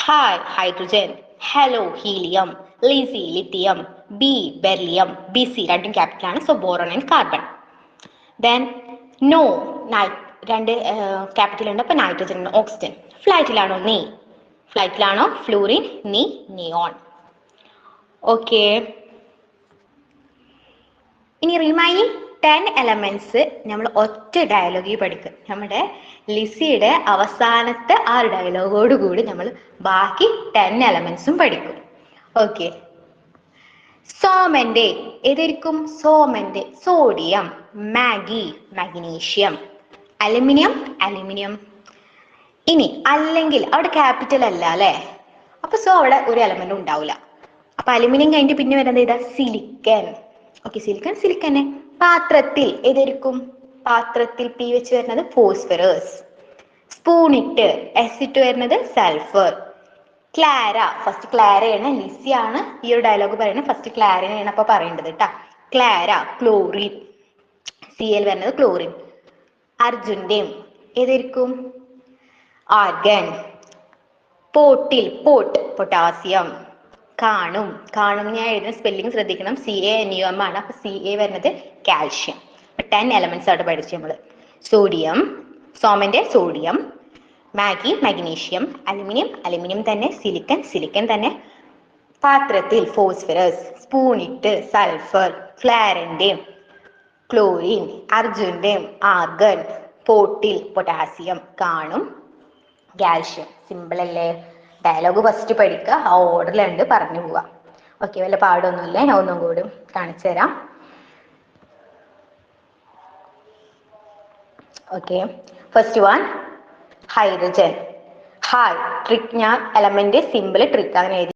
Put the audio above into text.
Hi, hydrogen. Hello, helium. Lizzy, lithium. B, beryllium. BC രണ്ടും capital ആണ്. So boron and carbon. Then no രണ്ട് capital ഉണ്ട്. അപ്പൊ nitrogen ആണ്. ഓക്സിജൻ. ഫ്ലൈറ്റിലാണോ നീ? ഫ്ലൈറ്റിലാണോ ഫ്ലൂറിൻ, നീ, നിയോൺ. ഓക്കെ, ഇനി റിമൈനിങ് 10 എലമെന്റ്സ് നമ്മൾ ഒറ്റ ഡയലോഗിൽ പഠിക്കും. നമ്മുടെ ലിസിയുടെ അവസാനത്തെ ആ ഡയലോഗോട് കൂടി നമ്മൾ ബാക്കി 10 എലമെന്റ്സും പഠിക്കും. ഓക്കെ, സോമന്റെ ഏതായിരിക്കും? സോമന്റെ sodium, Maggi magnesium, aluminium aluminium. ഇനി അല്ലെങ്കിൽ അവിടെ ക്യാപിറ്റൽ അല്ല അല്ലെ, അപ്പൊ സോ അവിടെ ഒരു എലമെന്റ് ഉണ്ടാവില്ല. അപ്പൊ അലുമിനിയം കഴിഞ്ഞിട്ട് പിന്നെ വരുന്നത് ഏതാ? സിലിക്കൻ. ഓക്കെ, സിലിക്കൺ സിലിക്കനെ. പാത്രത്തിൽ ഏതായിരിക്കും? പാത്രത്തിൽ പി വെച്ച് വരുന്നത് ഫോസ്ഫറസ്. സ്പൂണിട്ട് എസ് ഇട്ട് വരുന്നത് സൾഫർ. ക്ലാര, ഫസ്റ്റ് ക്ലാരയാണ്, ലിസിയാണ് ഈ ഒരു ഡയലോഗ് പറയുന്നത്. ഫസ്റ്റ് ക്ലാരയാണ് അപ്പൊ പറയേണ്ടത് കേട്ടാ. ക്ലാര ക്ലോറിൻ, സി എൽ വരുന്നത് ക്ലോറിൻ. അർജുന്റേം ഏതായിരിക്കും? ആർഗൺ. പോട്ടിൽ പോട്ട് പൊട്ടാസ്യം. കാണും, കാണും ഞാൻ എഴുതുന്ന സ്പെല്ലിംഗ് ശ്രദ്ധിക്കണം. CANUM ആണ്. അപ്പൊ CA വരുന്നത് കാൽഷ്യം. 10 എലമെന്റ്സ് ആയിട്ട് പഠിച്ചു നമ്മള്. സോഡിയം, സോമന്റെ sodium, Maggi magnesium, aluminium aluminium തന്നെ, സിലിക്കൺ സിലിക്കൺ തന്നെ, പാത്രത്തിൽ ഫോസ്ഫറസ്, സ്പൂണിട്ട് സൾഫർ, ക്ലാരന്റെ ക്ലോറിൻ, അർജുന്റെ ആർഗൺ, പോട്ടിൽ പൊട്ടാസ്യം, കാണും കാൽഷ്യം. സിമ്പിൾ അല്ലേ? ഡയലോഗ് ഫസ്റ്റ് പഠിക്കുക, ആ ഓർഡറിലുണ്ട് പറഞ്ഞു പോവുക. ഓക്കെ, വല്ല പാടൊന്നുമില്ല. ഞാൻ ഒന്നും കൂടി കാണിച്ചു തരാം. Okay, first one hydrogen. Hi trick, ഞാൻ എലമെന്റ് സിമ്പിൾ ട്രിക്ക് അങ്ങനെ എഴുതി.